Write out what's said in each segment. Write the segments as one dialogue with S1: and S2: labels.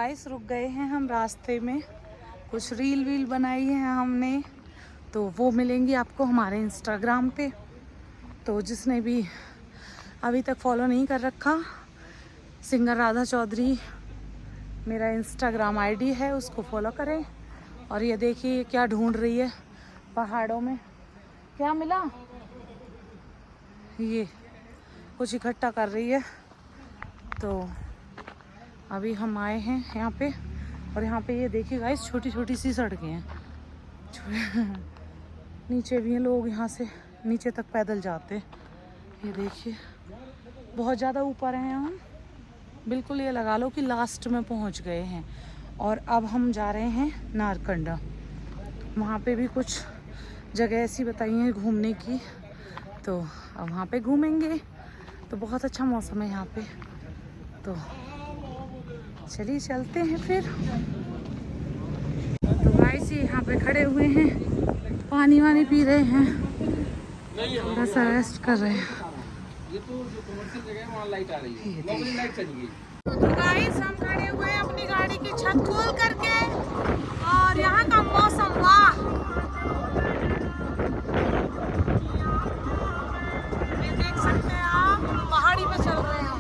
S1: Guys रुक गए हैं हम रास्ते में, कुछ रील वील बनाई है हमने, तो वो मिलेंगी आपको हमारे इंस्टाग्राम पे। तो जिसने भी अभी तक फॉलो नहीं कर रखा, सिंगर राधा चौधरी मेरा इंस्टाग्राम आईडी है, उसको फॉलो करें। और ये देखिए क्या ढूंढ रही है पहाड़ों में, क्या मिला, ये कुछ इकट्ठा कर रही है। तो अभी हम आए हैं यहाँ पे, और यहाँ पे ये देखिए गाइस छोटी छोटी सी सड़कें हैं, नीचे भी हैं लोग, यहाँ से नीचे तक पैदल जाते हैं। ये देखिए बहुत ज़्यादा ऊपर हैं हम, बिल्कुल ये लगा लो कि लास्ट में पहुँच गए हैं। और अब हम जा रहे हैं नारकंडा, वहाँ पे भी कुछ जगह ऐसी बताई हैं घूमने की, तो अब वहाँ पे घूमेंगे। तो बहुत अच्छा मौसम है यहाँ पे, तो चलिए चलते हैं फिर। तो गाइस यहाँ पे खड़े हुए हैं, पानी वानी पी रहे हैं, थोड़ा सा रेस्ट कर रहे हैं।
S2: ये तो जो कमर्शियल जगह है वहाँ लाइट आ रही है, नॉर्मली लाइट चली गई।
S1: तो गाइस हम खड़े हुए हैं अपनी गाड़ी की छत खोल करके, और यहाँ का मौसम वाह, ये देख सकते हैं आप, पहाड़ी पे चल रहे हैं हम।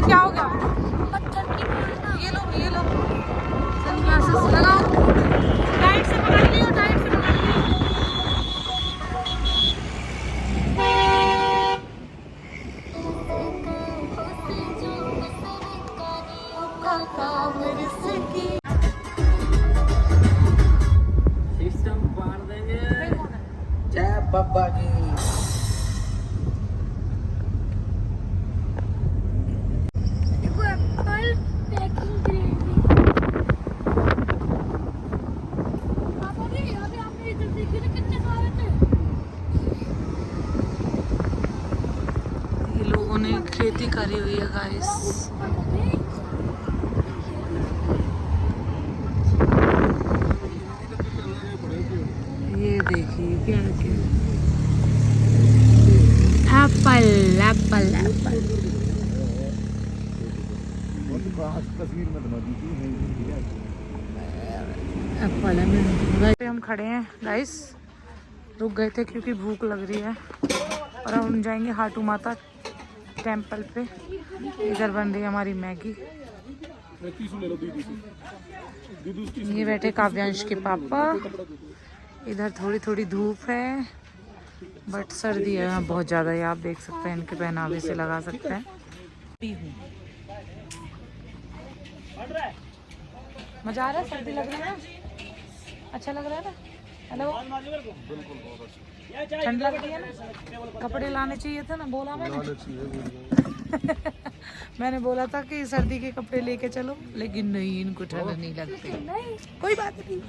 S1: क्या हो गया? ये लो सनग्लासेस लगाओ, टाइट से पकड़ लियो, टाइट से पकड़ लियो।
S2: सिस्टम पार देंगे, जय बाबा की।
S1: खेती करी हुई है गाइस, ये देखिए क्या क्या, एप्पल एप्पल एप्पल। एप्पल है। हम खड़े हैं गाइस, रुक गए थे क्योंकि भूख लग रही है, और हम जाएंगे हाटू माता टेम्पल पे। इधर बन रही है हमारी मैगी। ये बैठे काव्यांश के पापा, इधर थोड़ी थोड़ी धूप है, बट सर्दी है यहाँ बहुत ज़्यादा, ये आप देख सकते हैं, इनके पहनावे से लगा सकते हैं। मजा आ रहा है, सर्दी लग रही है, अच्छा लग रहा है ना। हेलो, ठंड लग रही है ना, कपड़े लाने चाहिए थे ना, बोला मैंने। मैंने बोला था कि सर्दी के कपड़े लेके चलो, लेकिन नहीं, इनको ठंड नहीं लगती। कोई बात नहीं,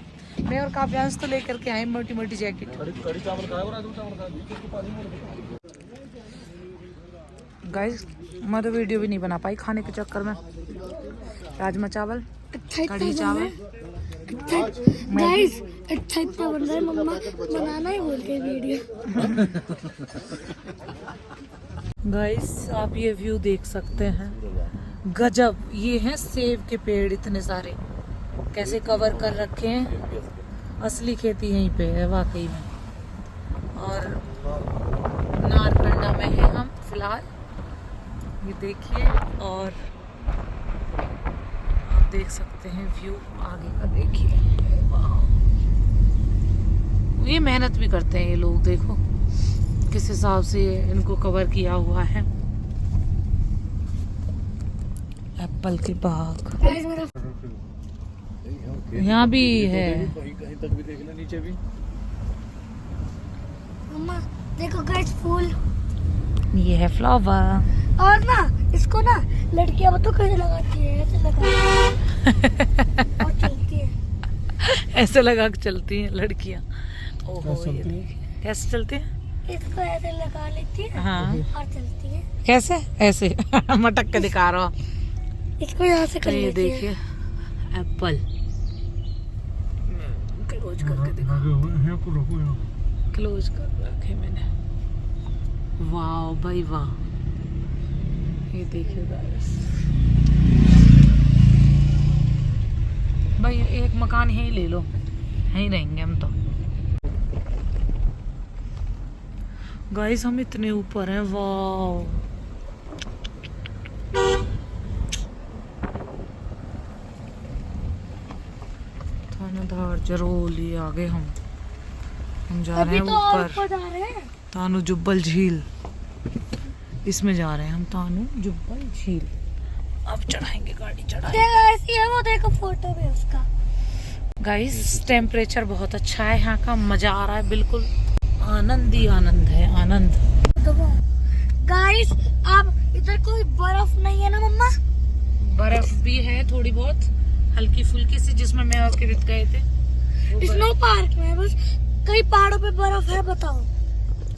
S1: मैं और काव्यांश तो लेकर के आए मोटी मोटी जैकेट। गाइस मैं तो वीडियो भी नहीं बना पाई खाने के चक्कर में। राजमा चावल, कढ़ी चावल,
S3: गाइस अच्छा इतना बन रहा है, मम्मा बनाना ही बोल के वीडियो।
S1: गाइस आप ये व्यू देख सकते हैं, गजब। ये हैं सेब के पेड़, इतने सारे कैसे कवर कर रखे हैं, असली खेती यहीं पे है वाकई में। और नारकंडा में है हम फिलहाल, ये देखिए, और आप देख सकते हैं व्यू आगे का, देखिए ये मेहनत भी करते हैं ये लोग, देखो किस हिसाब से इनको कवर किया हुआ है। एप्पल के बाग।
S3: गाइस मेरा
S1: यहाँ भी है।
S2: कहीं कहीं तक भी देखना, नीचे भी।
S3: मम्मा देखो गाइस फूल।
S1: ये है फ्लावर।
S3: और ना इसको ना लड़कियां बताओ कैसे लगाती है, ऐसे लगाती है और चलती है।
S1: ऐसे लगा के चलती हैं लड़कियाँ। ओहो
S2: कैसे
S1: ये
S2: चलती हैं?
S1: देखिए कैसे चलती हैं।
S3: इसको ऐसे लगा लेती है
S1: हाँ
S3: और चलती है।
S1: कैसे ऐसे मटक के दिखा रहा हूँ।
S3: इसको यहाँ से
S1: तो
S3: कर
S1: ये
S3: लेती है।
S1: देखिए एप्पल क्लोज करके दिखा, क्लोज कर रखे मैंने। वाह भाई वाह, ये देखिए गाइस। भाई एक मकान यहीं ले लो, यहीं रहेंगे हम तो। गाइस हम इतने ऊपर हैं, वाह। थानाधार जरोली आ गए हम जा रहे
S3: अभी
S1: हैं
S3: तो और
S1: ऊपर।
S3: ऊपर जा रहे हैं।
S1: तानू जुब्बल झील, इसमें जा रहे हैं हम, तानू जुब्बल झील। अब चढ़ाएंगे, गाड़ी चढ़ाएंगे।
S3: देखो ऐसी है वो, देखो फोटो में उसका।
S1: गाइस टेम्परेचर बहुत अच्छा है यहाँ का, मजा आ रहा है, बिल्कुल आनंद ही आनंद है, आनंद।
S3: गाइस अब इधर कोई बर्फ नहीं है ना मम्मा?
S1: बर्फ भी है थोड़ी बहुत, हल्की फुल्की सी, जिसमें मैं और किरित गए थे।
S3: स्नो पार्क में बस कई पहाड़ों पे बर्फ है, बताओ।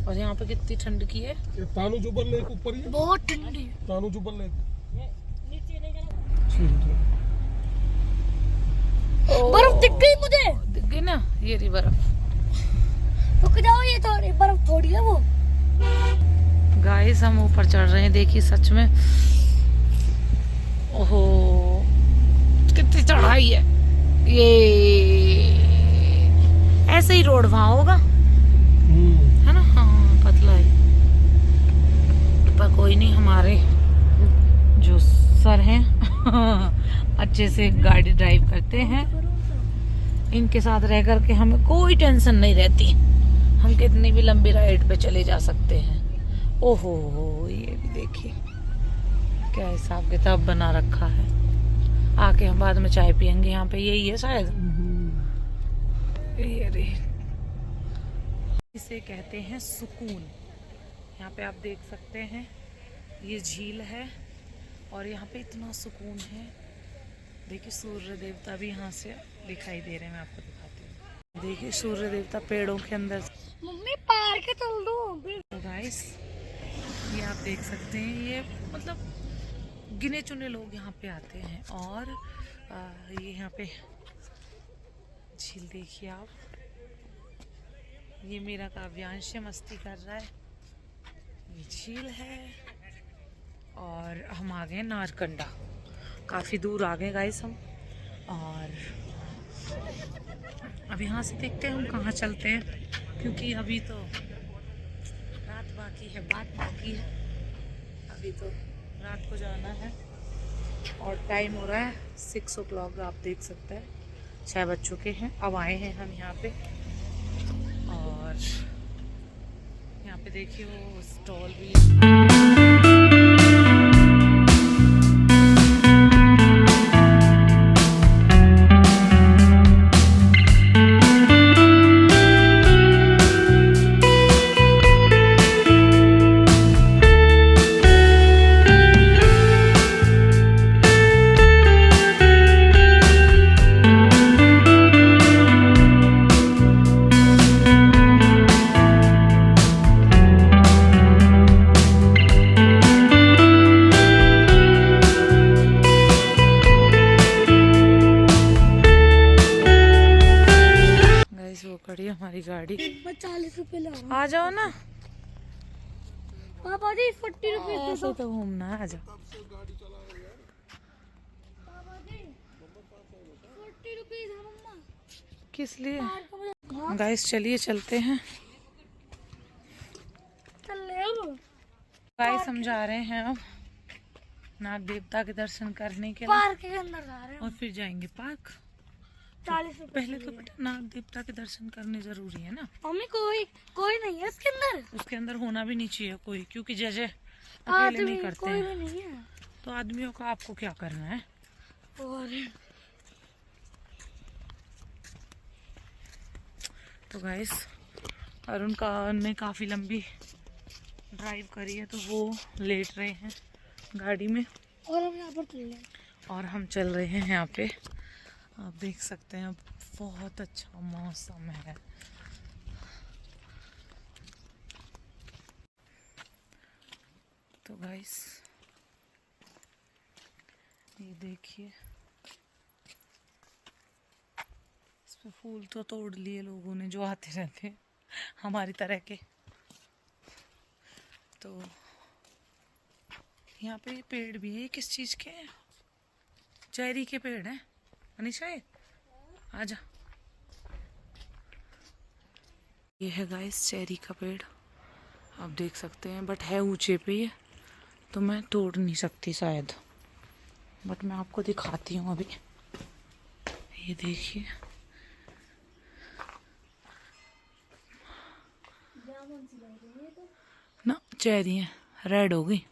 S1: और यहाँ पे कितनी ठंड की है।
S2: ये तानू जुब्बल लेक ऊपर ही है।
S3: बहुत ठंडी।
S2: तानू जुब्बल लेक।
S3: बर्फ दिख गई मुझे।
S1: दिख गई ना, ये रही बर्फ।
S3: रुक जाओ, ये थोड़ी बर्फ थोड़ी है वो।
S1: गाइस हम ऊपर चढ़ रहे हैं, देखिए सच में। ओहो कितनी चढ़ाई है। ये ऐसे ही रोड वहां होगा, है ना? हाँ पतला है, पर कोई नहीं, हमारे जो सर हैं अच्छे से गाड़ी ड्राइव करते हैं। इनके साथ रह करके हमें कोई टेंशन नहीं रहती, हम कितनी भी लंबी राइड पे चले जा सकते हैं। ओहो ये भी देखिए क्या हिसाब किताब बना रखा है। आके हम बाद में चाय पियेंगे, यहाँ पे यही है शायद। ये रे, इसे कहते हैं सुकून। यहाँ पे आप देख सकते हैं ये झील है और यहाँ पे इतना सुकून है। देखिए सूर्य देवता भी यहाँ से दिखाई दे रहे हैं, मैं आपको दिखाती हूँ। देखिए सूर्य देवता पेड़ों के अंदर।
S3: मम्मी पार के चल दो।
S1: तो गाइस ये आप देख सकते हैं, ये मतलब गिने चुने लोग यहाँ पे आते हैं। और ये यहाँ पे झील देखिए आप, ये मेरा काव्यांश मस्ती कर रहा है, ये झील है। और हम आ गए नारकंडा, काफ़ी दूर आ गए गाइस हम। और अब यहाँ से देखते हैं हम कहाँ चलते हैं, क्योंकि अभी तो रात बाकी है, बात बाकी है। अभी तो रात को जाना है और टाइम हो रहा है 6 o'clock, आप देख सकते हैं 6 बज चुके हैं। अब आए हैं हम यहाँ पे, और यहाँ पे देखिए वो स्टॉल भी है। खड़ी है हमारी गाड़ी।
S3: मैं 40 रुपए ले रहा
S1: आ जाओ ना,
S3: हूँ। पापा जी 40 रुपए दे
S1: ऐसे
S3: दो।
S1: तो घूमना है, आ जाओ।
S3: पापा जी 40 रुपए है मम्मा।
S1: किस लिए?
S3: पार्क में हाँ,
S1: गाइस चलिए चलते हैं।
S3: चल ले अब।
S1: गाइस हम जा रहे हैं अब नाग देवता के दर्शन करने के लिए,
S3: पार्क के अंदर जा रहे
S1: और
S3: हैं।
S1: फिर जाएंगे पार्क।
S3: 40 रुपए
S1: पहले तो बेटा नाग देवता के दर्शन करने जरूरी है ना।
S3: मम्मी कोई नहीं है इसके अंदर।
S1: उसके अंदर होना भी नहीं चाहिए कोई, क्योंकि जय जय
S3: आज
S1: अकेले नहीं
S3: भी
S1: करते
S3: कोई
S1: हैं।
S3: भी नहीं है।
S1: तो आदमियों का आपको क्या करना है।
S3: और
S1: तो गाइस अरुण का ने काफ़ी लंबी ड्राइव करी है तो वो लेट रहे हैं गाड़ी में
S3: और हम यहाँ पर चल रहे हैं।
S1: और हम चल रहे हैं यहाँ पे। आप देख सकते हैं बहुत अच्छा मौसम है। तो गाइस ये देखिए, इस पे फूल तो तोड़ लिए लोगों ने जो आते रहते हैं हमारी तरह के। तो यहाँ पे पेड़ भी है, किस चीज़ के हैं? चेरी के पेड़ हैं अनिशा, ये आजा। ये है गाइस चेरी का पेड़, आप देख सकते हैं, बट है ऊंचे पे ये, तो मैं तोड़ नहीं सकती शायद, बट मैं आपको दिखाती हूँ अभी। ये देखिए, ना चेरी है, रेड हो गई।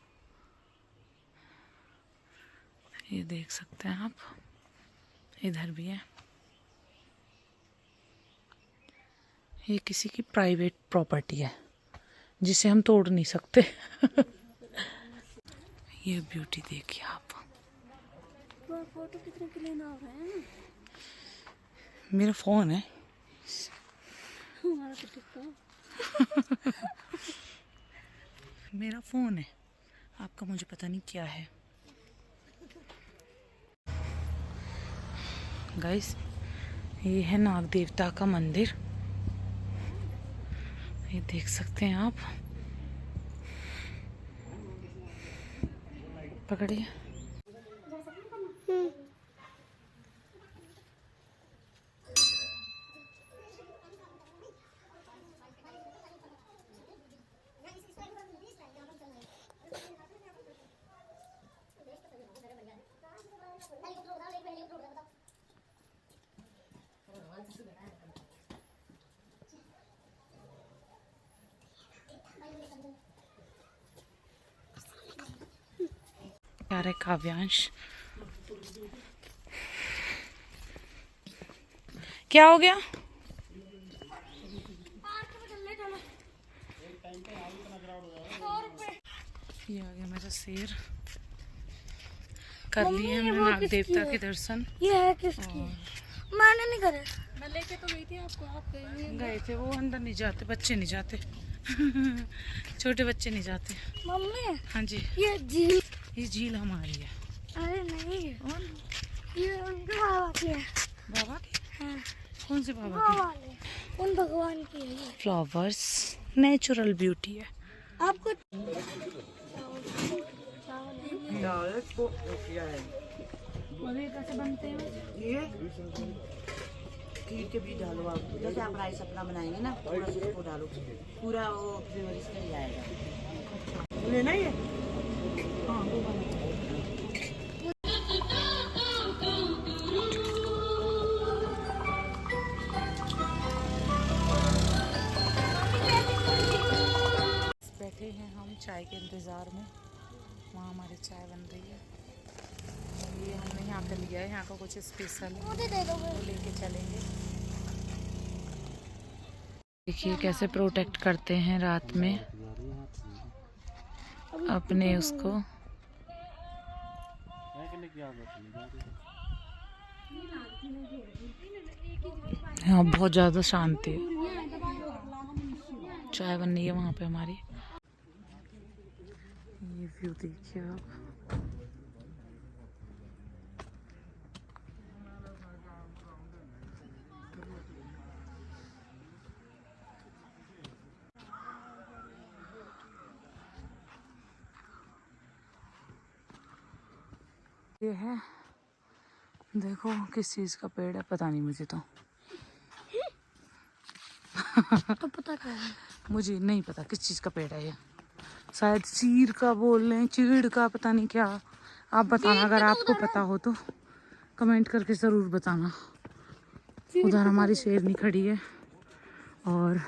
S1: ये देख सकते हैं आप, इधर भी है। ये किसी की प्राइवेट प्रॉपर्टी है जिसे हम तोड़ नहीं सकते। ये ब्यूटी देखिए आप।
S3: फोटो कितने क्लीन आ रहे हैं।
S1: मेरा फोन है।
S3: हमारा तो टिकटॉक।
S1: मेरा फोन है, आपका मुझे पता नहीं क्या है। गाइस ये है नाग देवता का मंदिर, ये देख सकते हैं आप। पकड़िए। यार काव्यांश, क्या हो गया? ये आ गया मेरा शेर। कर लिए हमने नाग देवता के दर्शन।
S3: ये है किसकी? मैंने नहीं करे।
S4: मैं लेके तो गई थी आपको, आप
S1: गए थे, वो अंदर नहीं जाते, बच्चे नहीं जाते। छोटे बच्चे नहीं जाते।
S3: मम्मी
S1: हाँ जी,
S3: ये झील,
S1: ये झील हमारी है।
S3: अरे नहीं,
S1: और
S3: ये उनके बाबा की है।
S1: बाबा की?
S3: हाँ,
S1: कौन से बाबा
S3: बाबा की? उन भगवान की है ये।
S1: की? फ्लावर्स नेचुरल ब्यूटी है।
S3: आपको कैसे बनते हैं?
S5: ये खीर के बीज डालो आप, जैसे आप राइस अपना बनाएंगे ना, थोड़ा सा उसको डालो, पूरा वो फ्लेवर इसमें ही आएगा। लेना ये? हाँ वो वाला।
S1: बैठे हैं हम चाय के इंतज़ार में, वहाँ हमारी चाय बन रही है। ये हमने यहाँ पे लिया है, यहाँ का कुछ स्पेशल है,
S3: मुझे दे दो।
S1: वो लेके चलेंगे। देखिए कैसे प्रोटेक्ट करते हैं रात में अपने उसको। यहाँ बहुत ज़्यादा शांति है। चाय बन रही है वहाँ पे हमारी। ये व्यू देखिए आप। ये है, देखो किस चीज़ का पेड़ है पता नहीं मुझे तो।
S3: तो पता क्या है?
S1: मुझे नहीं पता किस चीज़ का पेड़ है ये, शायद चीड़ का बोल रहे हैं, चीड़ का, पता नहीं क्या। आप बताना अगर आपको पता हो तो कमेंट करके ज़रूर बताना। उधर हमारी शेरनी खड़ी है और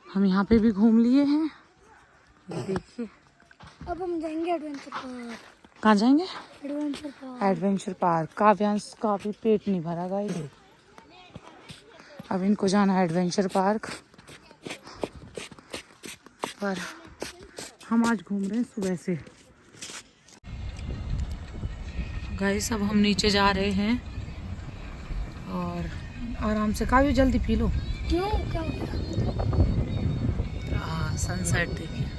S1: हम यहाँ पे भी घूम लिए हैं। ये देखिए,
S3: अब हम जाएंगे एडवेंचर पार्क।
S1: कहाँ जाएंगे?
S3: Adventure park.
S1: Adventure park. Kavyansh का भी पेट नहीं भरा गाइस। अब इनको जाना है एडवेंचर पार्क, पर हम आज घूम रहे हैं सुबह से। गाइस अब हम नीचे जा रहे हैं और आराम से। काव्य जल्दी पी लो।
S3: क्यों क्या हो गया?
S1: हाँ सनसेट देखिए।